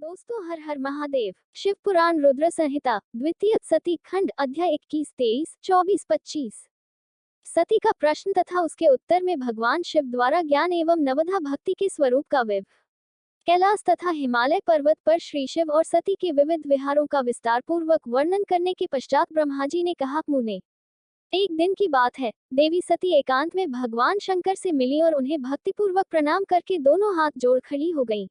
दोस्तों, हर हर महादेव। शिव पुराण रुद्र संहिता द्वितीय सती खंड अध्याय 21, 23, 24, 25। सती का प्रश्न तथा उसके उत्तर में भगवान शिव द्वारा ज्ञान एवं नवधा भक्ति के स्वरूप का विव कैलाश तथा हिमालय पर्वत पर श्री शिव और सती के विविध विहारों का विस्तार पूर्वक वर्णन करने के पश्चात ब्रह्मा जी ने कहा, मुने, एक दिन की बात है, देवी सती एकांत में भगवान शंकर से मिली और उन्हें भक्तिपूर्वक प्रणाम करके दोनों हाथ जोड़ खड़ी हो गईं।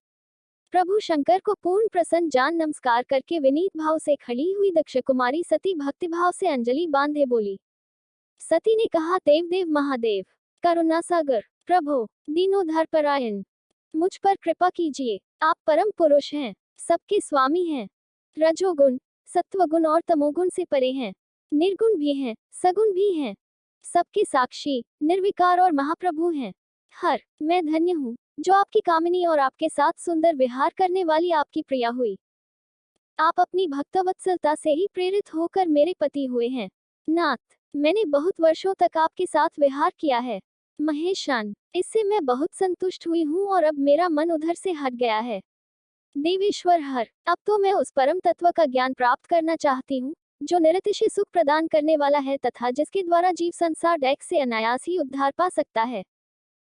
प्रभु शंकर को पूर्ण प्रसन्न जान नमस्कार करके विनीत भाव से खड़ी हुई दक्ष कुमारी सती भक्तिभाव से अंजलि बांधे बोली। सती ने कहा, देव देव महादेव, करुणा सागर, प्रभो, दीनोद्धार परायण, मुझ पर कृपा कीजिए। आप परम पुरुष हैं, सबके स्वामी हैं, रजोगुण, सत्वगुण और तमोगुण से परे हैं, निर्गुण भी हैं, सगुण भी हैं, सबके साक्षी, निर्विकार और महाप्रभु हैं। हर मैं धन्य हूँ जो आपकी कामिनी और आपके साथ सुंदर विहार करने वाली आपकी प्रिया हुई। आप अपनी भक्तवत्सलता से ही प्रेरित होकर मेरे पति हुए हैं। नाथ, मैंने बहुत वर्षों तक आपके साथ विहार किया है। महेशान, इससे मैं बहुत संतुष्ट हुई हूँ और अब मेरा मन उधर से हट गया है। देवेश्वर हर, अब तो मैं उस परम तत्व का ज्ञान प्राप्त करना चाहती हूँ जो निरतिशय सुख प्रदान करने वाला है तथा जिसके द्वारा जीव संसार दैक से अनायास ही उद्धार पा सकता है।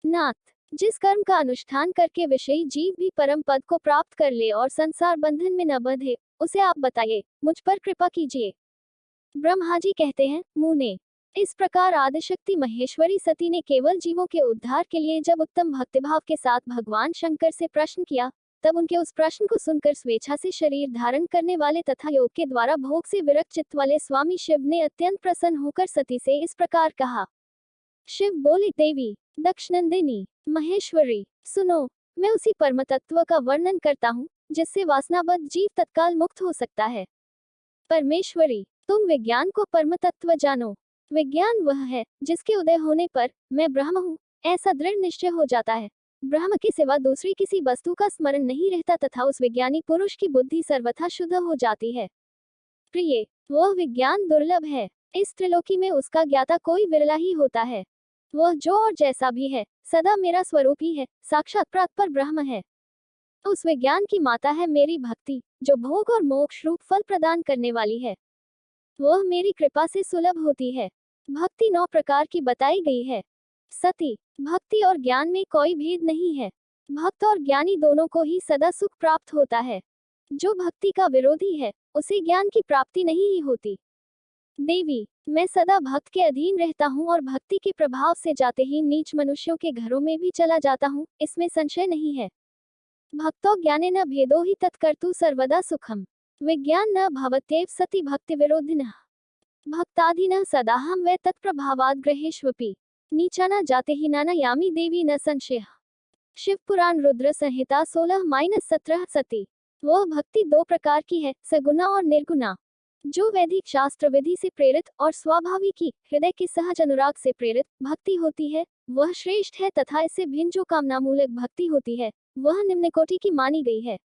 नाथ, जिस कर्म का अनुष्ठान करके विषयी जीव भी परम पद को प्राप्त कर ले और संसार बंधन में न बंधे, उसे आप बताइए, मुझ पर कृपा कीजिए। ब्रह्मा जी कहते हैं, मुने, इस प्रकार आदिशक्ति महेश्वरी सती ने केवल जीवों के उद्धार के लिए जब उत्तम भक्तिभाव के साथ भगवान शंकर से प्रश्न किया, तब उनके उस प्रश्न को सुनकर स्वेच्छा से शरीर धारण करने वाले तथा योग के द्वारा भोग से विरक्त चित्त वाले स्वामी शिव ने अत्यंत प्रसन्न होकर सती से इस प्रकार कहा। शिव बोले, देवी दक्षनंदिनी महेश्वरी, सुनो, मैं उसी परम तत्व का वर्णन करता हूँ जिससे वासनाबद्ध जीव तत्काल मुक्त हो सकता है। परमेश्वरी, तुम विज्ञान को परम तत्व जानो। विज्ञान वह है जिसके उदय होने पर मैं ब्रह्म हूँ ऐसा दृढ़ निश्चय हो जाता है। ब्रह्म के सिवा दूसरी किसी वस्तु का स्मरण नहीं रहता तथा उस विज्ञानी पुरुष की बुद्धि सर्वथा शुद्ध हो जाती है। प्रिय, वह विज्ञान दुर्लभ है। इस त्रिलोकी में उसका ज्ञाता कोई विरला ही होता है। वह जो और जैसा भी है, सदा मेरा स्वरूप ही है, साक्षात प्रातपर ब्रह्म है। उस विज्ञान की माता है मेरी भक्ति, जो भोग और मोक्ष रूप फल प्रदान करने वाली है। वह मेरी कृपा से सुलभ होती है। भक्ति 9 प्रकार की बताई गई है। सती, भक्ति और ज्ञान में कोई भेद नहीं है। भक्त और ज्ञानी दोनों को ही सदा सुख प्राप्त होता है। जो भक्ति का विरोधी है, उसे ज्ञान की प्राप्ति नहीं ही होती। देवी, मैं सदा भक्त के अधीन रहता हूँ और भक्ति के प्रभाव से जाते ही नीच मनुष्यों के घरों में भी चला जाता हूँ, इसमें संशय नहीं है। भक्तो ज्ञाने न भेदो ही तत्कर्तु सर्वदा सुखम। विज्ञान न भवत्येव सति भक्ति विरोधिनः। भक्ताधीनः सदाहं वै तत्प्रभावाद ग्रहेष्वपि। नीचा न जाते ही न यामी देवी न संशय। शिव पुराण रुद्र संहिता 16-17 सती। वह भक्ति 2 प्रकार की है, सगुना और निर्गुणा। जो वैदिक शास्त्र विधि से प्रेरित और स्वाभाविकी हृदय के सहज अनुराग से प्रेरित भक्ति होती है, वह श्रेष्ठ है तथा इससे भिन्न जो कामनामूलक भक्ति होती है, वह निम्न कोटि की मानी गई है।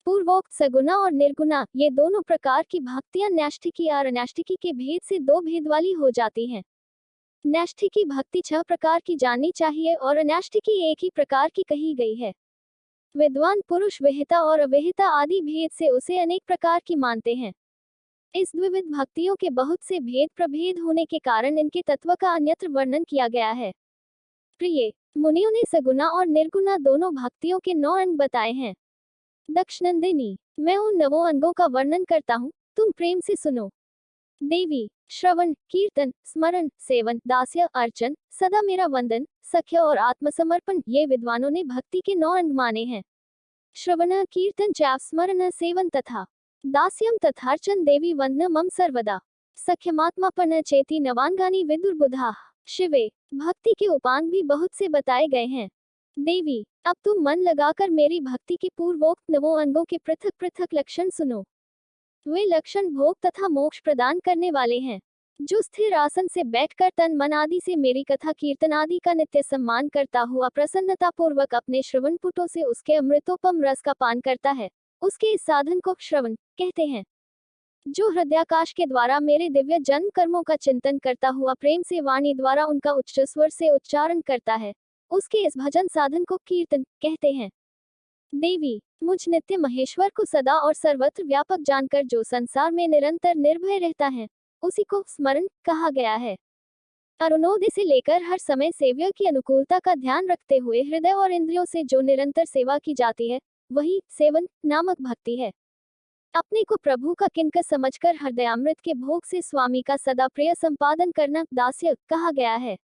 पूर्वोक्त सगुना और निर्गुणा ये दोनों प्रकार की भक्तियां नैष्ठिकी और अनैष्ठिकी के भेद से 2 भेद वाली हो जाती हैं। नैष्ठिकी भक्ति 6 प्रकार की जाननी चाहिए और अनैष्ठिकी एक ही प्रकार की कही गई है। विद्वान पुरुष विहिता और अविहिता आदि भेद से उसे अनेक प्रकार की मानते हैं। इस द्विविध भक्तियों के बहुत से भेद प्रभेद होने के कारण इनके तत्व का अन्यत्र वर्णन किया गया है। प्रिय, मुनियों ने सगुना और निर्गुणा दोनों भक्तियों के 9 अंग बताए हैं। दक्षनंदिनी, मैं उन 9 अंगों का वर्णन करता हूँ, तुम प्रेम से सुनो। देवी, श्रवण, कीर्तन, स्मरण, सेवन, दास्य, अर्चन, सदा मेरा वंदन, सख्य और आत्मसमर्पण ये विद्वानों ने भक्ति के 9 अंग माने हैं। श्रवण, कीर्तन, जाप, स्मरण, सेवन तथा दास्यम तथार्चन देवी वंदन मम सर्वदा। सख्यमात्मापन चेति नवांगानी विदुर्बुधा। शिवे, भक्ति के उपांग भी बहुत से बताए गए हैं। देवी, अब तुम मन लगाकर मेरी भक्ति के पूर्वोक्त 9 अंगों के पृथक पृथक लक्षण सुनो। वे लक्षण भोग तथा मोक्ष प्रदान करने वाले हैं। जो स्थिर आसन से बैठकर तन मन आदि से मेरी कथा कीर्तन आदि का नित्य सम्मान करता हुआ प्रसन्नता पूर्वक अपने श्रवण पुटों से उसके अमृतोपम रस का पान करता है, उसके इस साधन को श्रवण कहते हैं। जो हृदयाकाश के द्वारा मेरे दिव्य जन्म कर्मों का चिंतन करता हुआ प्रेम से वाणी द्वारा उनका उच्च स्वर से उच्चारण करता है, उसके इस भजन साधन को कीर्तन कहते हैं। देवी, मुझ नित्य महेश्वर को सदा और सर्वत्र व्यापक जानकर जो संसार में निरंतर निर्भय रहता है, उसी को स्मरण कहा गया है। अरुणोदय से लेकर हर समय सेव्य की अनुकूलता का ध्यान रखते हुए हृदय और इंद्रियों से जो निरंतर सेवा की जाती है, वही सेवन नामक भक्ति है। अपने को प्रभु का किंकर समझकर हृदयामृत के भोग से स्वामी का सदा प्रिय संपादन करना दास्य कहा गया है।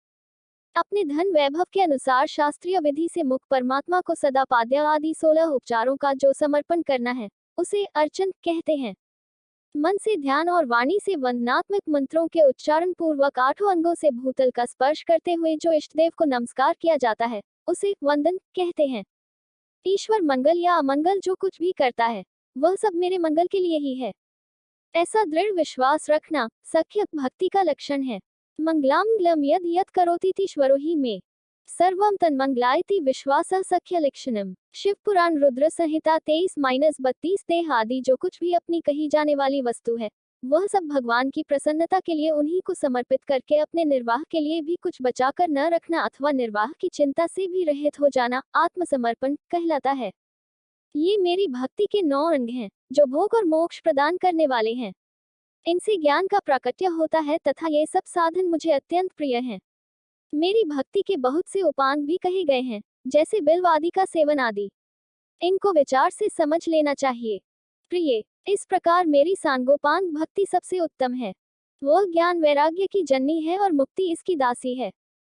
अपने धन वैभव के अनुसार शास्त्रीय विधि से मुक्त परमात्मा को सदा पाद्य आदि 16 उपचारों का जो समर्पण करना है, उसे अर्चन कहते हैं। मन से ध्यान और वाणी से वंदनात्मक मंत्रों के उच्चारण पूर्वक 8 अंगों से भूतल का स्पर्श करते हुए जो इष्टदेव को नमस्कार किया जाता है, उसे वंदन कहते हैं। ईश्वर मंगल या अमंगल जो कुछ भी करता है, वह सब मेरे मंगल के लिए ही है, ऐसा दृढ़ विश्वास रखना सख्य भक्ति का लक्षण है। मंगलामंगलम यद यद करोतीश्वरो ही मे सर्वम तन्मंगलायति विश्वासः सख्य लक्षणम। शिव पुराण रुद्र संहिता 23-32 देह आदि जो कुछ भी अपनी कही जाने वाली वस्तु है, वह सब भगवान की प्रसन्नता के लिए उन्हीं को समर्पित करके अपने निर्वाह के लिए भी कुछ बचाकर न रखना अथवा निर्वाह की चिंता से भी रहित हो जाना आत्मसमर्पण कहलाता है। ये मेरी भक्ति के 9 अंग हैं, जो भोग और मोक्ष प्रदान करने वाले हैं। इनसे ज्ञान का प्राकट्य होता है तथा ये सब साधन मुझे अत्यंत प्रिय हैं। मेरी भक्ति के बहुत से उपांग भी कहे गए हैं, जैसे बिल्व आदि का सेवन आदि। इनको विचार से समझ लेना चाहिए। प्रिय, इस प्रकार मेरी सांगोपांग भक्ति सबसे उत्तम है। वह ज्ञान वैराग्य की जननी है और मुक्ति इसकी दासी है।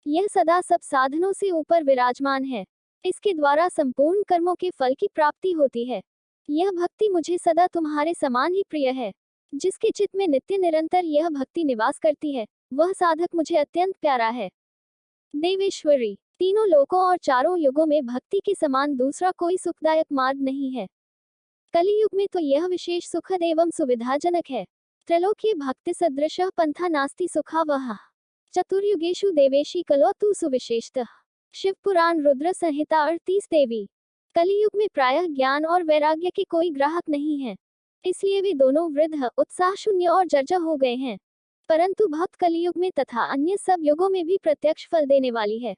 यह सदा सब साधनों से ऊपर विराजमान है। इसके द्वारा संपूर्ण कर्मों के फल की प्राप्ति होती है। यह भक्ति मुझे सदा तुम्हारे समान ही प्रिय है। जिसके चित्त में नित्य निरंतर यह भक्ति निवास करती है, वह साधक मुझे अत्यंत प्यारा है। देवेश्वरी, तीनों लोकों और चारों युगों में भक्ति के समान दूसरा कोई सुखदायक मार्ग नहीं है। कलियुग में तो यह विशेष सुखद एवं सुविधाजनक है। त्रैलोक्य भक्ति सदृश पंथा नास्ति सुखावह। चतुर्युगेषु देवेशी कलो तु सुविशेषतः। शिव पुराण रुद्र संहिता 38 देवी। कलियुग में प्रायः ज्ञान और वैराग्य के कोई ग्राहक नहीं है, इसलिए वे दोनों वृद्ध, उत्साह शून्य और जर्जर हो गए हैं। परंतु भक्त कलियुग में तथा अन्य सब युगों में भी प्रत्यक्ष फल देने वाली है।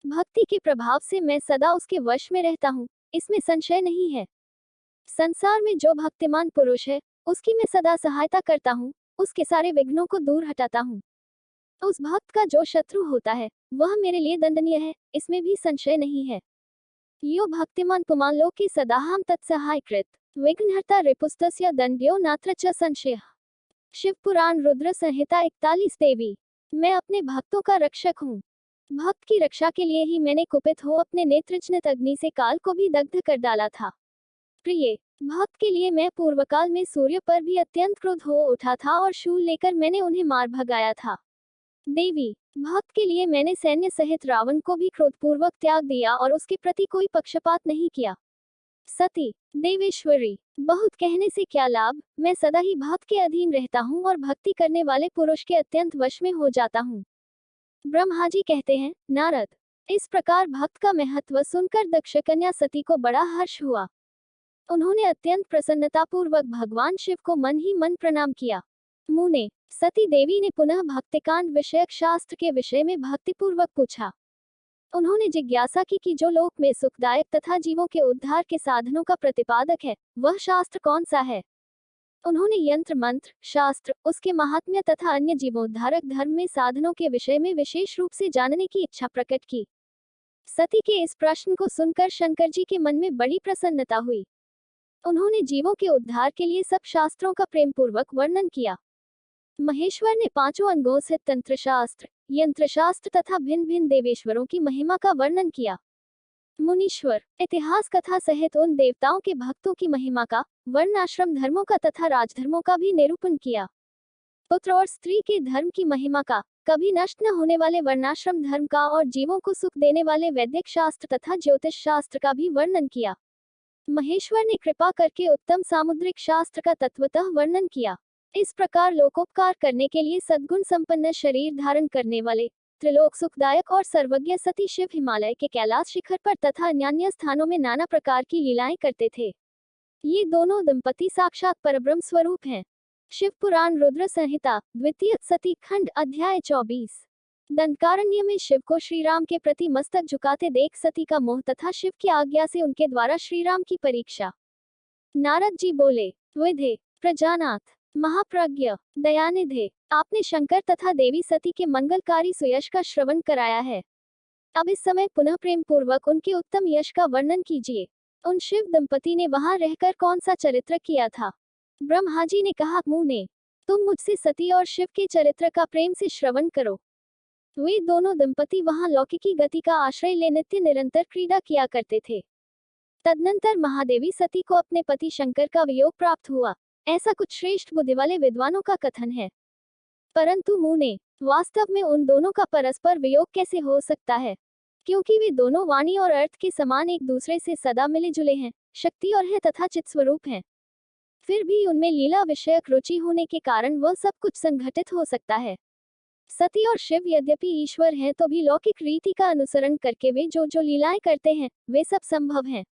भक्ति के प्रभाव से मैं सदा उसके वश में रहता हूँ, इसमें संशय नहीं है। संसार में जो भक्तिमान पुरुष है, उसकी मैं सदा सहायता करता हूँ, उसके सारे विघ्नों को दूर हटाता हूँ। उस भक्त का जो शत्रु होता है, वह मेरे लिए दंडनीय है, इसमें भी संशय नहीं है। यो भक्तिमान पुमान् लोके सदाहं तत्सहायकृत विघ्नहर्ता रिपुस्तस्य दंड्यो नात्र च संशयः। शिव पुराण रुद्र संहिता 41 देवी। मैं अपने भक्तों का रक्षक हूँ। भक्त की रक्षा के लिए ही मैंने कुपित हो अपने नेत्रजनित अग्नि से काल को भी दग्ध कर डाला था। प्रिय, भक्त के लिए मैं पूर्वकाल में सूर्य पर भी अत्यंत क्रोध हो उठा था और शूल लेकर मैंने उन्हें मार भगाया था। देवी, भक्त के लिए मैंने सैन्य सहित रावण को भी क्रोधपूर्वक त्याग दिया और उसके प्रति कोई पक्षपात नहीं किया। सती, देवेश्वरी, बहुत कहने से क्या लाभ, मैं सदा ही भक्त के अधीन रहता हूँ और भक्ति करने वाले पुरुष के अत्यंत वश में हो जाता हूँ। ब्रह्मा जी कहते हैं, नारद, इस प्रकार भक्त का महत्व सुनकर दक्ष कन्या सती को बड़ा हर्ष हुआ। उन्होंने अत्यंत प्रसन्नतापूर्वक भगवान शिव को मन ही मन प्रणाम किया। मुने, सती देवी ने पुनः भक्तिकांड विषयक शास्त्र के विषय में भक्तिपूर्वक पूछा। उन्होंने जिज्ञासा की कि जो लोक में सुखदायक तथा जीवों के उद्धार के साधनों का प्रतिपादक है, वह शास्त्र कौन सा है। उन्होंने यंत्र मंत्र शास्त्र, उसके महात्म्य तथा अन्य जीवोद्धारक धर्म में साधनों के विषय में विशेष रूप से जानने की इच्छा प्रकट की। सती के इस प्रश्न को सुनकर शंकर जी के मन में बड़ी प्रसन्नता हुई। उन्होंने जीवों के उद्धार के लिए सब शास्त्रों का प्रेम पूर्वक वर्णन किया। महेश्वर ने 5 अंगों से तंत्र शास्त्र, यंत्र शास्त्र तथा भिन्न भिन्न देवेश्वरों की महिमा का वर्णन किया। मुनीश्वर, इतिहास कथा सहित उन देवताओं के भक्तों की महिमा का, वर्णाश्रम धर्मों का तथा राजधर्मों का भी निरूपण किया। पुत्र और स्त्री के धर्म की महिमा का, कभी नष्ट न होने वाले वर्णाश्रम धर्म का और जीवों को सुख देने वाले वैदिक शास्त्र तथा ज्योतिष शास्त्र का भी वर्णन किया। महेश्वर ने कृपा करके उत्तम सामुद्रिक शास्त्र का तत्वतः वर्णन किया। इस प्रकार लोकोपकार करने के लिए सद्गुण संपन्न शरीर धारण करने वाले, त्रिलोक सुखदायक और सर्वज्ञ सती शिव हिमालय के कैलाश शिखर पर तथा अन्य स्थानों में नाना प्रकार की लीलाएं करते थे। ये दोनों दंपति साक्षात परब्रह्म स्वरूप हैं। शिव पुराण रुद्र संहिता द्वितीय सती खंड अध्याय 24। दंडकारण्य में शिव को श्रीराम के प्रति मस्तक झुकाते देख सती का मोह तथा शिव की आज्ञा से उनके द्वारा श्रीराम की परीक्षा। नारद जी बोले, विधे, प्रजानाथ, महाप्रज्ञ, दयानिधे, आपने शंकर तथा देवी सती के मंगलकारी सुयश का श्रवण कराया है। अब इस समय पुनः प्रेम पूर्वक उनके उत्तम यश का वर्णन कीजिए। उन शिव दंपति ने वहां रहकर कौन सा चरित्र किया था? ब्रह्मा जी ने कहा, मुने, तुम मुझसे सती और शिव के चरित्र का प्रेम से श्रवण करो। वे दोनों दंपति वहां लौकिकी गति का आश्रय ले नित्य निरंतर क्रीड़ा किया करते थे। तदनंतर महादेवी सती को अपने पति शंकर का वियोग प्राप्त हुआ, ऐसा कुछ श्रेष्ठ बुद्धि वाले विद्वानों का कथन है। परंतु मुने, वास्तव में उन दोनों का परस्पर वियोग कैसे हो सकता है? क्योंकि वे दोनों वाणी और अर्थ के समान एक दूसरे से सदा मिले जुले हैं, शक्ति और है तथा चित स्वरूप हैं। फिर भी उनमें लीला विषयक रुचि होने के कारण वह सब कुछ संघटित हो सकता है। सती और शिव यद्यपि ईश्वर हैं तो भी लौकिक रीति का अनुसरण करके वे जो जो लीलाएं करते हैं वे सब संभव हैं।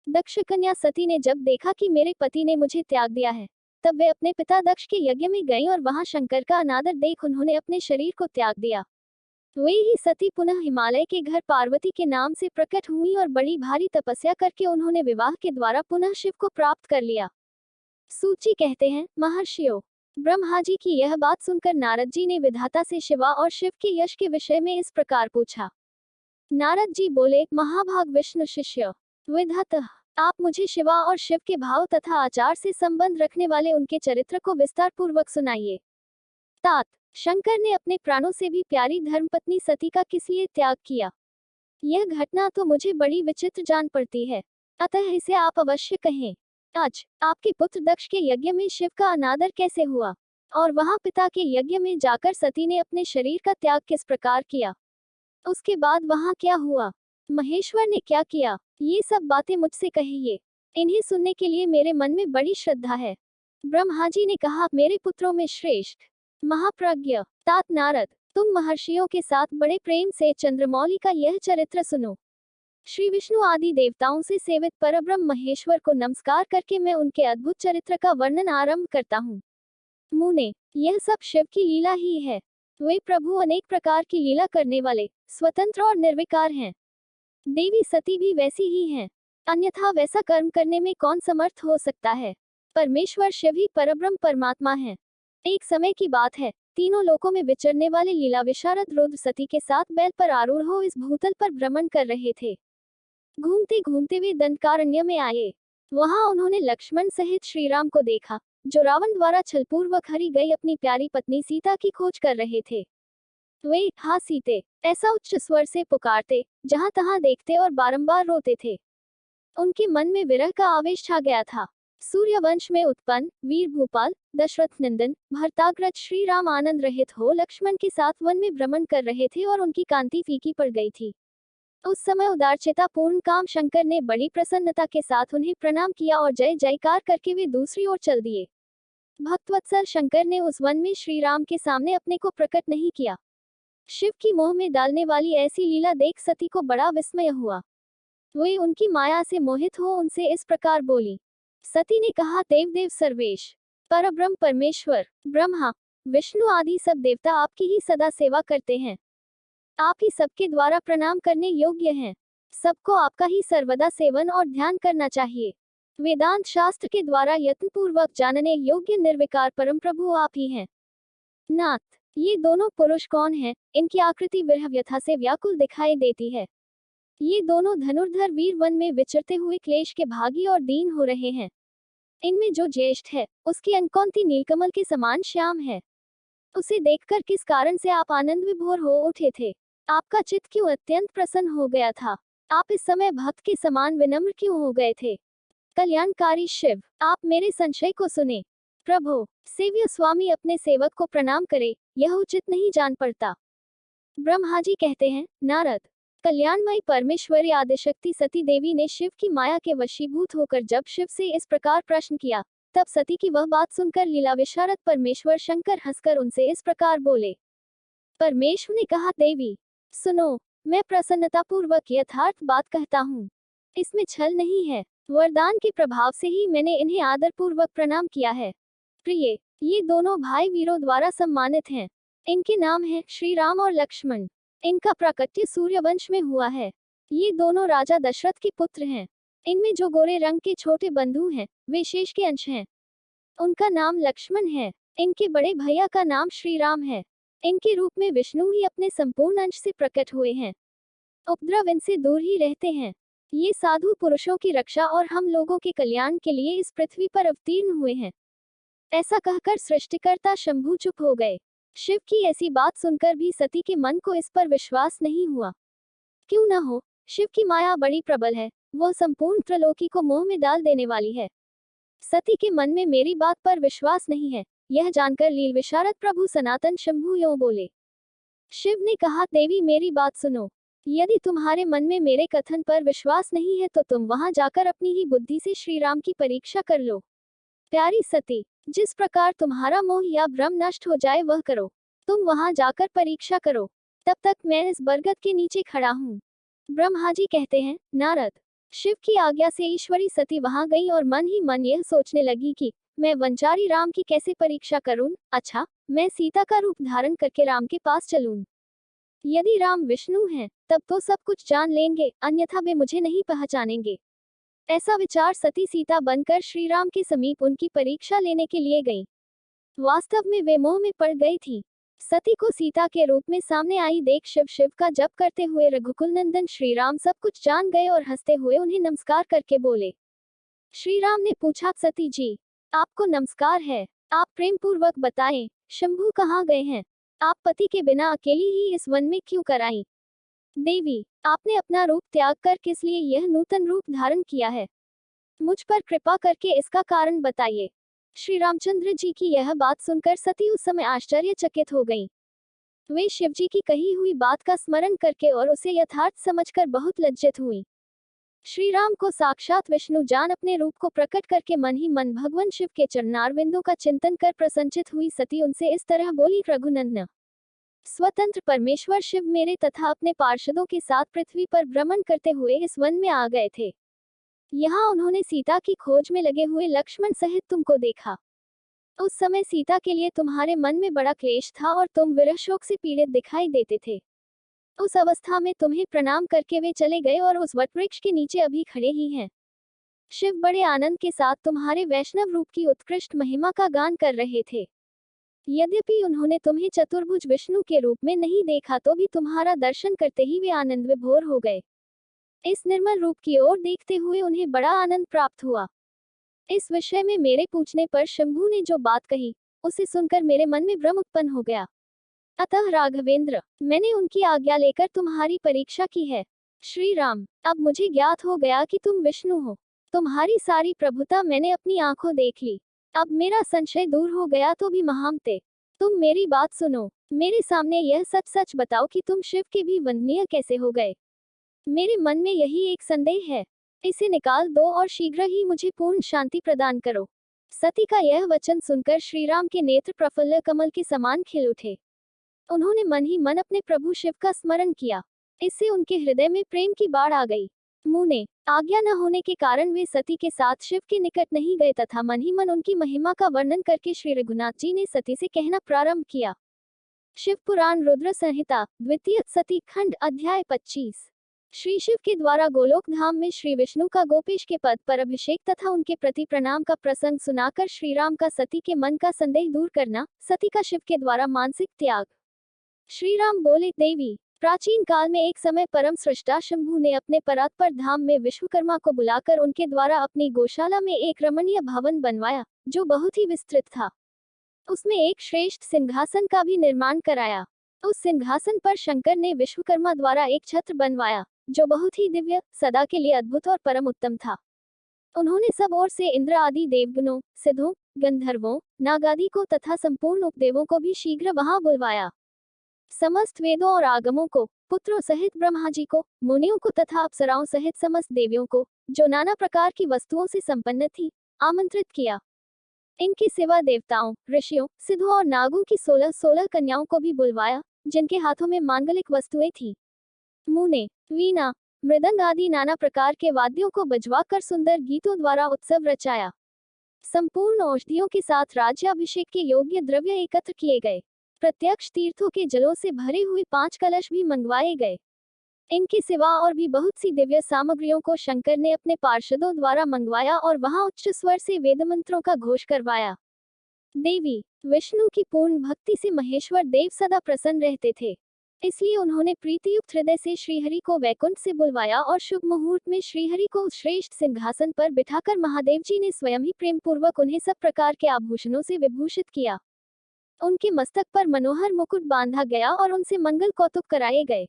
दक्ष कन्या सती ने जब देखा कि मेरे पति ने मुझे त्याग दिया है, तब वे अपने पिता दक्ष के यज्ञ में गईं और वहां शंकर का अनादर देख उन्होंने अपने शरीर को त्याग दिया। वे ही सती पुनः हिमालय के घर पार्वती के नाम से प्रकट हुई और बड़ी भारी तपस्या करके उन्होंने विवाह के द्वारा पुनः शिव को प्राप्त कर लिया। सूची कहते हैं, महर्षियों, ब्रह्मा जी की यह बात सुनकर नारद जी ने विधाता से शिवा और शिव के यश के विषय में इस प्रकार पूछा। नारद जी बोले, महाभाग विष्णु शिष्य, विधातः आप मुझे शिवा और शिव के भाव तथा आचार से संबंध रखने वाले उनके चरित्र को विस्तार पूर्वक सुनाइए। तात, शंकर ने अपने प्राणों से भी प्यारी धर्मपत्नी सती का किस लिए त्याग किया? यह घटना तो मुझे बड़ी विचित्र जान पड़ती है, अतः इसे आप अवश्य कहें। आज आपके पुत्र दक्ष के यज्ञ में शिव का अनादर कैसे हुआ, और वहां पिता के यज्ञ में जाकर सती ने अपने शरीर का त्याग किस प्रकार किया? उसके बाद वहां क्या हुआ? महेश्वर ने क्या किया? ये सब बातें मुझसे कहिए। इन्हें सुनने के लिए मेरे मन में बड़ी श्रद्धा है। ब्रह्मा जी ने कहा, मेरे पुत्रों में श्रेष्ठ महाप्रज्ञ तात नारद, तुम महर्षियों के साथ बड़े प्रेम से चंद्रमौली का यह चरित्र सुनो। श्री विष्णु आदि देवताओं से सेवित परब्रह्म महेश्वर को नमस्कार करके मैं उनके अद्भुत चरित्र का वर्णन आरंभ करता हूँ। मुने, यह सब शिव की लीला ही है। वे प्रभु अनेक प्रकार की लीला करने वाले, स्वतंत्र और निर्विकार हैं। देवी सती भी वैसी ही हैं, अन्यथा वैसा कर्म करने में कौन समर्थ हो सकता है? परमेश्वर शिव ही परब्रह्म परमात्मा है। एक समय की बात है, तीनों लोकों में विचरने वाले लीला विशारद रुद्र सती के साथ बैल पर आरूढ़ हो इस भूतल पर भ्रमण कर रहे थे। घूमते घूमते वे दंडकारण्य में आए। वहां उन्होंने लक्ष्मण सहित श्रीराम को देखा, जो रावण द्वारा छलपूर्वक हरी गई अपनी प्यारी पत्नी सीता की खोज कर रहे थे। वे, हाँ सीते, ऐसा उच्च स्वर से पुकारते, जहां तहां देखते और बारंबार रोते थे। उनके मन में विरह का आवेश छा गया था। सूर्यवंश में उत्पन्न वीर भूपाल दशरथ नंदन भरताग्रज श्री राम आनंद रहित हो लक्ष्मण के साथ वन में भ्रमण कर रहे थे और उनकी कांति फीकी पड़ गई थी। उस समय उदारचेता पूर्ण काम शंकर ने बड़ी प्रसन्नता के साथ उन्हें प्रणाम किया और जय जयकार करके वे दूसरी ओर चल दिए। भक्तवत्सल शंकर ने उस वन में श्री राम के सामने अपने को प्रकट नहीं किया। शिव की मोह में डालने वाली ऐसी लीला देख सती को बड़ा विस्मय हुआ। वे उनकी माया से मोहित हो उनसे इस प्रकार बोली। सती ने कहा, देवदेव सर्वेश, परब्रह्म परमेश्वर, ब्रह्मा विष्णु आदि सब देवता आपकी ही सदा सेवा करते हैं। आप ही सबके द्वारा प्रणाम करने योग्य हैं। सबको आपका ही सर्वदा सेवन और ध्यान करना चाहिए। वेदांत शास्त्र के द्वारा यत्न पूर्वक जानने योग्य निर्विकार परम प्रभु आप ही हैं। नाथ, ये दोनों पुरुष कौन हैं? इनकी आकृति विरह व्यथा से व्याकुल दिखाई देती है। ये दोनों धनुर्धर वीर वन में विचरते हुए क्लेश के भागी और दीन हो रहे हैं। इनमें जो ज्येष्ठ है, उसकी अंकोंती नीलकमल के समान श्याम है। उसे देखकर किस कारण से आप आनंद विभोर हो उठे थे? आपका चित्त क्यों अत्यंत प्रसन्न हो गया था? आप इस समय भक्त के समान विनम्र क्यों हो गए थे? कल्याणकारी शिव, आप मेरे संशय को सुने। प्रभो, सेव्य स्वामी अपने सेवक को प्रणाम करे, यह उचित नहीं जान पड़ता। ब्रह्मा जी कहते हैं, नारद, कल्याणमयी परमेश्वरी आदिशक्ति सती देवी ने शिव की माया के वशीभूत होकर जब शिव से इस प्रकार प्रश्न किया, तब सती की वह बात सुनकर लीला विशारद परमेश्वर शंकर हंसकर उनसे इस प्रकार बोले। परमेश्वर ने कहा, देवी सुनो, मैं प्रसन्नतापूर्वक यथार्थ बात कहता हूँ, इसमें छल नहीं है। वरदान के प्रभाव से ही मैंने इन्हें आदरपूर्वक प्रणाम किया है। प्रिय, ये दोनों भाई वीरों द्वारा सम्मानित हैं। इनके नाम हैं श्री राम और लक्ष्मण। इनका प्राकट्य सूर्यवंश में हुआ है। ये दोनों राजा दशरथ के पुत्र हैं। इनमें जो गोरे रंग के छोटे बंधु हैं, वे शेष के अंश हैं। उनका नाम लक्ष्मण है। इनके बड़े भैया का नाम श्री राम है। इनके रूप में विष्णु ही अपने संपूर्ण अंश से प्रकट हुए हैं। उपद्रव इनसे दूर ही रहते हैं। ये साधु पुरुषों की रक्षा और हम लोगों के कल्याण के लिए इस पृथ्वी पर अवतीर्ण हुए हैं। ऐसा कहकर सृष्टिकर्ता शंभु चुप हो गए। शिव की ऐसी बात सुनकर भी सती के मन को इस पर विश्वास नहीं हुआ। क्यों न हो, शिव की माया बड़ी प्रबल है। वह संपूर्ण त्रिलोकी को मोह में डाल देने वाली है। सती के मन में मेरी बात पर विश्वास नहीं है, यह जानकर लील विशारद प्रभु सनातन शंभु यों बोले। शिव ने कहा, देवी मेरी बात सुनो। यदि तुम्हारे मन में मेरे कथन पर विश्वास नहीं है तो तुम वहां जाकर अपनी ही बुद्धि से श्री राम की परीक्षा कर लो। प्यारी सती, जिस प्रकार तुम्हारा मोह या भ्रम नष्ट हो जाए वह करो। तुम वहां जाकर परीक्षा करो। तब तक मैं इस बरगद के नीचे खड़ा हूँ। ब्रह्मा जी कहते हैं, नारद। शिव की आज्ञा से ईश्वरी सती वहां गई और मन ही मन यह सोचने लगी कि मैं वंचारी राम की कैसे परीक्षा करूं। अच्छा, मैं सीता का रूप धारण करके राम के पास चलूं। यदि राम विष्णु हैं, तब तो सब कुछ जान लेंगे, अन्यथा वे मुझे नहीं पहचानेंगे। ऐसा विचार सती सीता बनकर श्री राम के समीप उनकी परीक्षा लेने के लिए गई। वास्तव में वे मोह में पड़ गई थी। सती को सीता के रूप में सामने आई देख शिव शिव का जप करते हुए रघुकुल नंदन श्री राम सब कुछ जान गए और हंसते हुए उन्हें नमस्कार करके बोले। श्री राम ने पूछा, सती जी, आपको नमस्कार है। आप प्रेम पूर्वक बताएं, शंभु कहाँ गए हैं? आप पति के बिना अकेली ही इस वन में क्यों कर आई? देवी, आपने अपना रूप त्याग कर किस लिए यह नूतन रूप धारण किया है? मुझ पर कृपा करके इसका कारण बताइए। श्री रामचंद्र जी की यह बात सुनकर सती उस समय आश्चर्यचकित हो गईं। वे शिवजी की कही हुई बात का स्मरण करके और उसे यथार्थ समझकर बहुत लज्जित हुईं। श्री राम को साक्षात विष्णु जान अपने रूप को प्रकट करके मन ही मन भगवान शिव के चरणारविंदों का चिंतन कर प्रसन्नचित हुई सती उनसे इस तरह बोली, रघुनंदन, स्वतंत्र परमेश्वर शिव मेरे तथा अपने पार्षदों के साथ पृथ्वी पर भ्रमण करते हुए इस वन में आ गए थे। यहाँ उन्होंने सीता की खोज में लगे हुए लक्ष्मण सहित तुमको देखा। उस समय सीता के लिए तुम्हारे मन में बड़ा क्लेश था और तुम विरह शोक से पीड़ित दिखाई देते थे। उस अवस्था में तुम्हें प्रणाम करके वे चले गए और उस वटवृक्ष के नीचे अभी खड़े ही हैं। शिव बड़े आनंद के साथ तुम्हारे वैष्णव रूप की उत्कृष्ट महिमा का गान कर रहे थे। यद्यपि उन्होंने तुम्हें चतुर्भुज विष्णु के रूप में नहीं देखा तो भी तुम्हारा दर्शन करते ही वे आनंद विभोर हो गए। इस निर्मल रूप की ओर देखते हुए उन्हें बड़ा आनंद प्राप्त हुआ। इस विषय में मेरे पूछने पर शंभु ने जो बात कही, उसे सुनकर मेरे मन में भ्रम उत्पन्न हो गया। अतः राघवेंद्र, मैंने उनकी आज्ञा लेकर तुम्हारी परीक्षा की है। श्री राम, अब मुझे ज्ञात हो गया कि तुम विष्णु हो। तुम्हारी सारी प्रभुता मैंने अपनी आंखों देख ली। अब मेरा संशय दूर हो गया तो भी महामते, तुम मेरी बात सुनो। मेरे सामने यह सच सच बताओ कि तुम शिव के भी वंदनीय कैसे हो गए। मेरे मन में यही एक संदेह है, इसे निकाल दो और शीघ्र ही मुझे पूर्ण शांति प्रदान करो। सती का यह वचन सुनकर श्री राम के नेत्र प्रफुल्ल कमल के समान खिल उठे। उन्होंने मन ही मन अपने प्रभु शिव का स्मरण किया। इससे उनके हृदय में प्रेम की बाढ़ आ गई। मुने, आज्ञा न होने के कारण वे सती के साथ शिव के निकट नहीं गए तथा मन ही मन उनकी महिमा का वर्णन करके श्री रघुनाथ जी ने सती से कहना प्रारंभ किया। शिव पुराण रुद्र संहिता द्वितीय सती खंड अध्याय 25। श्री शिव के द्वारा गोलोक धाम में श्री विष्णु का गोपेश के पद पर अभिषेक तथा उनके प्रति प्रणाम का प्रसंग सुनाकर श्री राम का सती के मन का संदेह दूर करना, सती का शिव के द्वारा मानसिक त्याग। श्री राम बोले, देवी, प्राचीन काल में एक समय परम सृष्टा शंभु ने अपने परात्पर धाम में विश्वकर्मा को बुलाकर उनके द्वारा अपनी गौशाला में एक रमणीय भवन बनवाया, जो बहुत ही विस्तृत था। उसमें एक श्रेष्ठ सिंहासन का भी निर्माण कराया। उस सिंहासन पर शंकर ने विश्वकर्मा द्वारा एक छत्र बनवाया, जो बहुत ही दिव्य, सदा के लिए अद्भुत और परम उत्तम था। उन्होंने सब ओर से इंद्र आदि देवगणों, सिद्धों, गंधर्वों, नागादि को तथा संपूर्ण उपदेवों को भी शीघ्र वहां बुलवाया। समस्त वेदों और आगमों को, पुत्रों सहित ब्रह्मा जी को, मुनियों को तथा अप्सराओं सहित समस्त देवियों को, जो नाना प्रकार की वस्तुओं से संपन्न थी, आमंत्रित किया। इनके सिवा देवताओं, ऋषियों, सिद्धों और नागों की 16 कन्याओं को भी बुलवाया, जिनके हाथों में मांगलिक वस्तुएं थीं। मुने, वीणा, मृदंग आदि नाना प्रकार के वाद्यों को बजवाकर सुंदर गीतों द्वारा उत्सव रचाया। संपूर्ण औषधियों के साथ राज्याभिषेक के योग्य द्रव्य एकत्र किए गए। प्रत्यक्ष तीर्थों के जलों से भरे हुए 5 कलश भी मंगवाए गए। इनके सिवा और भी बहुत सी दिव्य सामग्रियों को शंकर ने अपने पार्षदों द्वारा मंगवाया और वहां उच्च स्वर से वेद मंत्रों का घोष करवाया। देवी विष्णु की पूर्ण भक्ति से महेश्वर देव सदा प्रसन्न रहते थे, इसलिए उन्होंने प्रीतियुक्त हृदय से श्रीहरि को वैकुंठ से बुलवाया और शुभ मुहूर्त में श्रीहरि को श्रेष्ठ सिंहासन पर बिठाकर महादेव जी ने स्वयं ही प्रेम पूर्वक उन्हें सब प्रकार के आभूषणों से विभूषित किया। उनके मस्तक पर मनोहर मुकुट बांधा गया और उनसे मंगल कौतुक कराए गए।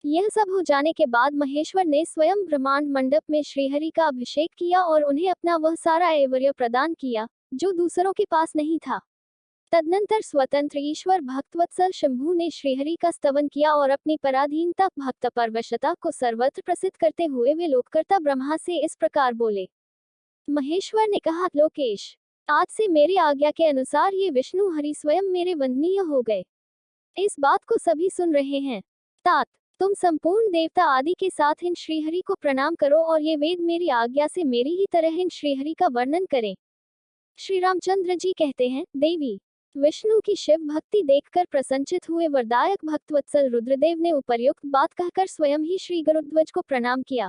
यह सब हो जाने के बाद महेश्वर ने स्वयं ब्रह्मांड मंडप में श्रीहरि का अभिषेक किया और उन्हें अपना वह सारा ऐश्वर्य प्रदान किया जो दूसरों के पास नहीं था। तदनंतर स्वतंत्र ईश्वर भक्तवत्सल शंभु ने श्रीहरि का स्तवन किया और अपनी पराधीनता भक्त परवशता को सर्वत्र प्रसिद्ध करते हुए वे लोककर्ता ब्रह्मा से इस प्रकार बोले। महेश्वर ने कहा, लोकेश, आज से मेरी आज्ञा के अनुसार ये विष्णु हरि स्वयं मेरे वंदनीय हो गए। इस बात को सभी सुन रहे हैं। तात, तुम संपूर्ण देवता आदि के साथ इन श्रीहरि को प्रणाम करो और ये वेद मेरी आज्ञा से मेरी ही तरह इन श्रीहरि का वर्णन करें। श्री रामचंद्र जी कहते हैं, देवी विष्णु की शिव भक्ति देखकर प्रसन्नचित हुए वरदायक भक्तवत्सल रुद्रदेव ने उपर्युक्त बात कहकर स्वयं ही श्री गरुड़ध्वज को प्रणाम किया।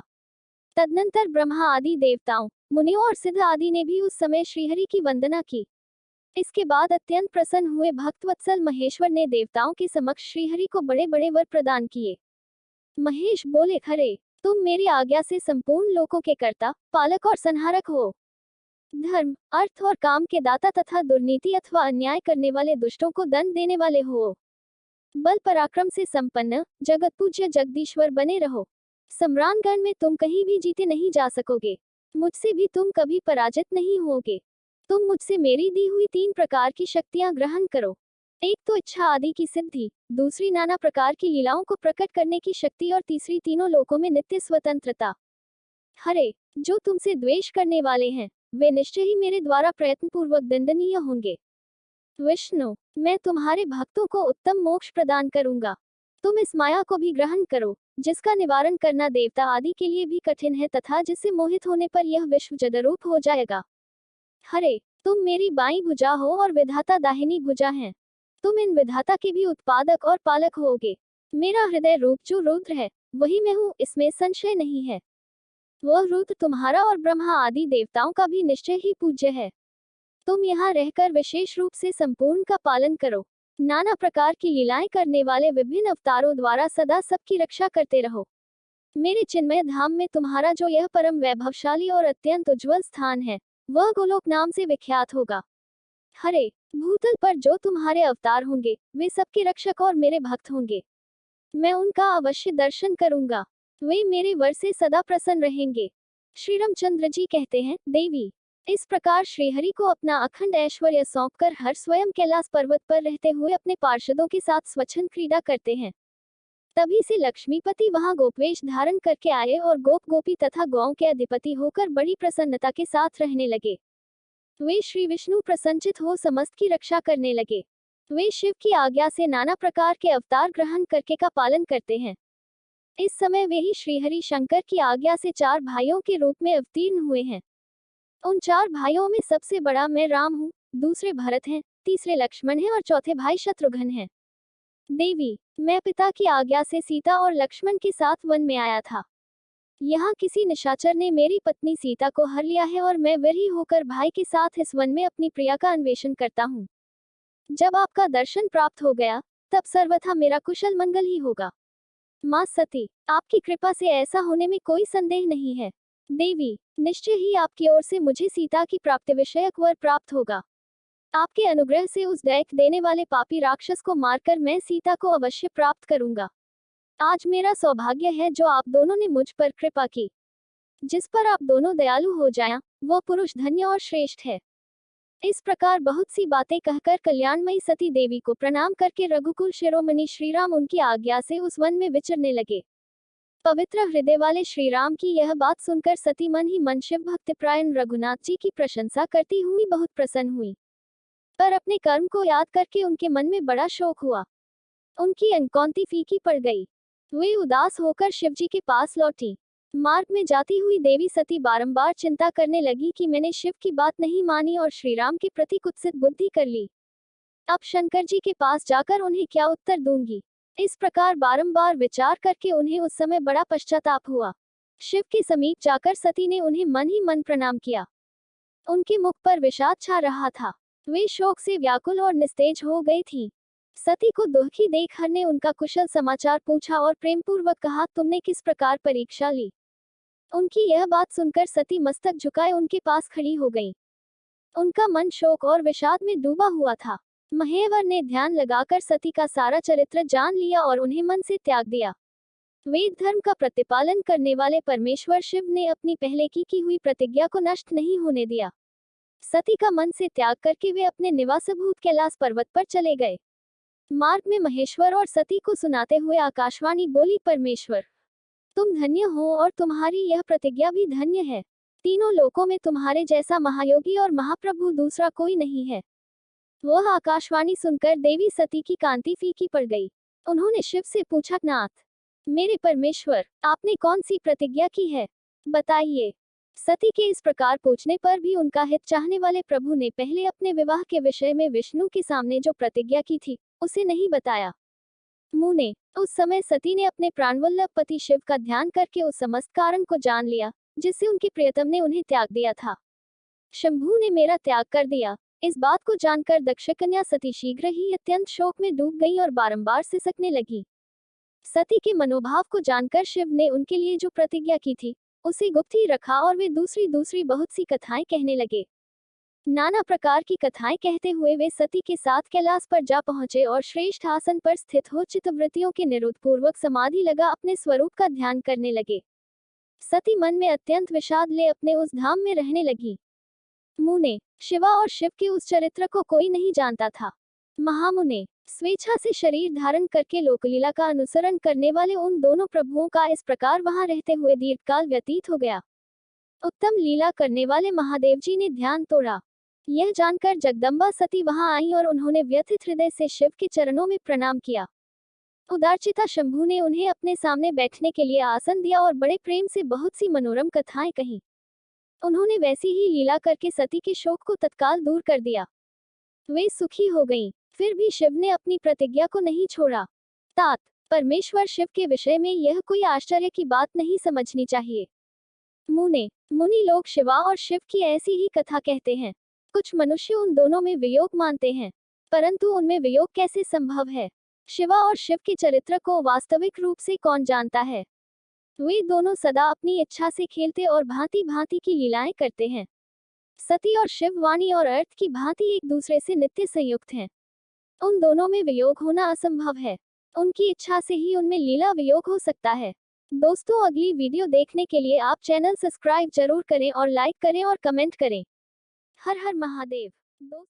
तदनंतर ब्रह्मा आदि देवताओं, मुनियों और सिद्ध आदि ने भी उस समय श्रीहरि की वंदना की। इसके बाद अत्यंत प्रसन्न हुए भक्तवत्सल महेश्वर ने देवताओं के समक्ष श्रीहरि को बड़े बड़े वर प्रदान किए। महेश बोले, खरे तुम मेरी आज्ञा से संपूर्ण लोकों के कर्ता, पालक और संहारक हो। धर्म, अर्थ और काम के दाता तथा दुर्नीति अथवा अन्याय करने वाले दुष्टों को दंड देने वाले हो। बल पराक्रम से संपन्न, जगत पूज्य जगदीश्वर बने रहो। सम्राटगण में तुम कहीं भी जीते नहीं जा सकोगे, मुझसे भी तुम कभी पराजित नहीं होगे। तुम मुझसे मेरी दी हुई 3 प्रकार की शक्तियां ग्रहण करो। एक तो इच्छा आदि की सिद्धि, दूसरी नाना प्रकार की लीलाओं को प्रकट करने की शक्ति और तीसरी तीनों लोकों में नित्य स्वतंत्रता। हरे, जो तुमसे द्वेष करने वाले हैं वे निश्चय ही मेरे द्वारा प्रयत्न पूर्वक दंडनीय होंगे। विष्णु, मैं तुम्हारे भक्तों को उत्तम मोक्ष प्रदान करूंगा। तुम इस माया को भी ग्रहण करो जिसका निवारण करना देवता आदि के लिए भी कठिन है तथा जिससे मोहित होने पर यह विश्व जडरूप हो जाएगा। हरे, तुम मेरी बाईं भुजा हो और विधाता दाहिनी भुजा हैं। तुम इन विधाता के भी उत्पादक और पालक होगे। मेरा हृदय रूप जो रुद्र है वही मैं हूँ, इसमें संशय नहीं है। वह रुद्र तुम्हारा और ब्रह्मा आदि देवताओं का भी निश्चय ही पूज्य है। तुम यहाँ रहकर विशेष रूप से संपूर्ण का पालन करो। नाना प्रकार की लीलाएं करने वाले विभिन्न अवतारों द्वारा सदा सबकी रक्षा करते रहो। मेरे चिन्मय धाम में तुम्हारा जो यह परम वैभवशाली और अत्यंत उज्जवल स्थान है वह गोलोक नाम से विख्यात होगा। हरे, भूतल पर जो तुम्हारे अवतार होंगे वे सबके रक्षक और मेरे भक्त होंगे। मैं उनका अवश्य दर्शन करूंगा। वे मेरे वर से सदा प्रसन्न रहेंगे। श्री रामचंद्र जी कहते हैं, देवी इस प्रकार श्रीहरि को अपना अखंड ऐश्वर्य सौंपकर हर स्वयं कैलाश पर्वत पर रहते हुए अपने पार्षदों के साथ स्वच्छंद क्रीड़ा करते हैं। तभी से लक्ष्मीपति वहां गोपवेश धारण करके आए और गोप गोपी तथा गौओं के अधिपति होकर बड़ी प्रसन्नता के साथ रहने लगे। वे श्री विष्णु प्रसन्नचित हो समस्त की रक्षा करने लगे। वे शिव की आज्ञा से नाना प्रकार के अवतार ग्रहण करके का पालन करते हैं। इस समय वे ही श्रीहरि शंकर की आज्ञा से 4 भाइयों के रूप में अवतीर्ण हुए हैं। उन 4 भाइयों में सबसे बड़ा मैं राम हूँ, दूसरे भरत हैं, तीसरे लक्ष्मण हैं और चौथे भाई शत्रुघ्न हैं। देवी, मैं पिता की आज्ञा से सीता और लक्ष्मण के साथ वन में आया था। यहाँ किसी निशाचर ने मेरी पत्नी सीता को हर लिया है और मैं विरही होकर भाई के साथ इस वन में अपनी प्रिया का अन्वेषण करता हूँ। जब आपका दर्शन प्राप्त हो गया तब सर्वथा मेरा कुशल मंगल ही होगा। माँ सती, आपकी कृपा से ऐसा होने में कोई संदेह नहीं है। देवी, निश्चय ही आपकी ओर से मुझे सीता की प्राप्ति विषयक वर प्राप्त होगा। आपके अनुग्रह से उस दैत्य देने वाले पापी राक्षस को मारकर मैं सीता को अवश्य प्राप्त करूंगा। आज मेरा सौभाग्य है जो आप दोनों ने मुझ पर कृपा की। जिस पर आप दोनों दयालु हो जाएं, वो पुरुष धन्य और श्रेष्ठ है। इस प्रकार बहुत सी बातें कहकर कल्याणमयी सती देवी को प्रणाम करके रघुकुल शिरोमणि श्रीराम उनकी आज्ञा से उस वन में विचरने लगे। पवित्र हृदय वाले श्रीराम की यह बात सुनकर सती मन ही मन शिव भक्तिपरायण रघुनाथ जी की प्रशंसा करती हुई बहुत प्रसन्न हुई, पर अपने कर्म को याद करके उनके मन में बड़ा शोक हुआ। उनकी अनकौंती फीकी पड़ गई। वे उदास होकर शिवजी के पास लौटी। मार्ग में जाती हुई देवी सती बारंबार चिंता करने लगी कि मैंने शिव की बात नहीं मानी और श्रीराम के प्रति कुत्सित बुद्धि कर ली। अब शंकर जी के पास जाकर उन्हें क्या उत्तर दूंगी। इस प्रकार बारंबार विचार करके उन्हें उस समय बड़ा पश्चाताप हुआ। शिव के समीप जाकर सती ने उन्हें मन ही मन प्रणाम किया। उनके मुख पर विषाद छा रहा था। वे शोक से व्याकुल और निस्तेज हो गई थीं। सती को दुखी देख हर ने उनका कुशल समाचार पूछा और प्रेमपूर्वक कहा, तुमने किस प्रकार परीक्षा ली। उनकी यह बात सुनकर सती मस्तक झुकाए उनके पास खड़ी हो गई। उनका मन शोक और विषाद में डूबा हुआ था। महेवर ने ध्यान लगाकर सती का सारा चरित्र जान लिया और उन्हें मन से त्याग दिया। वेद धर्म का प्रतिपालन करने वाले परमेश्वर शिव ने अपनी पहले की हुई प्रतिज्ञा को नष्ट नहीं होने दिया। सती का मन से त्याग करके वे अपने निवासभूत कैलाश पर्वत पर चले गए। मार्ग में महेश्वर और सती को सुनाते हुए आकाशवाणी बोली, परमेश्वर तुम धन्य हो और तुम्हारी यह प्रतिज्ञा भी धन्य है। तीनों लोकों में तुम्हारे जैसा महायोगी और महाप्रभु दूसरा कोई नहीं है। वह आकाशवाणी सुनकर देवी सती की कांति फीकी पड़ गई। उन्होंने शिव से पूछा, नाथ मेरे परमेश्वर, आपने कौन सी प्रतिज्ञा की है, बताइए। सती के इस प्रकार पूछने पर भी उनका हित चाहने वाले प्रभु ने पहले अपने विवाह के विषय में विष्णु के सामने जो प्रतिज्ञा की थी उसे नहीं बताया। मुने, उस समय सती ने अपने प्राणवल्लभ पति शिव का ध्यान करके उस समस्त कारण को जान लिया जिससे उनके प्रियतम ने उन्हें त्याग दिया था। शंभू ने मेरा त्याग कर दिया। इस बात को जानकर दक्षकन्या सती शीघ्र ही अत्यंत शोक में डूब गई और बारंबार सिसकने लगी। सती के मनोभाव को जानकर शिव ने उनके लिए जो प्रतिज्ञा की थी उसे गुप्त ही रखा और वे दूसरी बहुत सी कथाएं कहने लगे। नाना प्रकार की कथाएं कहते हुए वे सती के साथ कैलाश पर जा पहुंचे और श्रेष्ठ आसन पर स्थित हो चित्तवृत्तियों के निरुद्ध पूर्वक समाधि लगा अपने स्वरूप का ध्यान करने लगे। सती मन में अत्यंत विषाद ले अपने उस धाम में रहने लगी। मुने, शिवा और शिव के उस चरित्र को कोई नहीं जानता था। महामुने, स्वेच्छा से शरीर धारण करके लोकलीला का अनुसरण करने वाले उन दोनों प्रभुओं का इस प्रकार वहां रहते हुए दीर्घकाल व्यतीत हो गया। उत्तम लीला करने वाले महादेव जी ने ध्यान तोड़ा। यह जानकर जगदम्बा सती वहां आई और उन्होंने व्यथित हृदय से शिव के चरणों में प्रणाम किया। उदारचिता शंभू ने उन्हें अपने सामने बैठने के लिए आसन दिया और बड़े प्रेम से बहुत सी मनोरम कथाएं कही। उन्होंने वैसी ही लीला करके सती के शोक को तत्काल दूर कर दिया। वे सुखी हो गईं। फिर भी शिव ने अपनी प्रतिज्ञा को नहीं छोड़ा। तात, परमेश्वर शिव के विषय में यह कोई आश्चर्य की बात नहीं समझनी चाहिए। मुने, मुनि लोग शिवा और शिव की ऐसी ही कथा कहते हैं। कुछ मनुष्य उन दोनों में वियोग मानते हैं, परंतु उनमें वियोग कैसे संभव है। शिवा और शिव के चरित्र को वास्तविक रूप से कौन जानता है। वे दोनों सदा अपनी इच्छा से खेलते और भांति भांति की लीलाएं करते हैं। सती और शिव वाणी और अर्थ की भांति एक दूसरे से नित्य संयुक्त हैं। उन दोनों में वियोग होना असंभव है। उनकी इच्छा से ही उनमें लीला वियोग हो सकता है। दोस्तों, अगली वीडियो देखने के लिए आप चैनल सब्सक्राइब जरूर करें और लाइक करें और कमेंट करें। हर हर महादेव।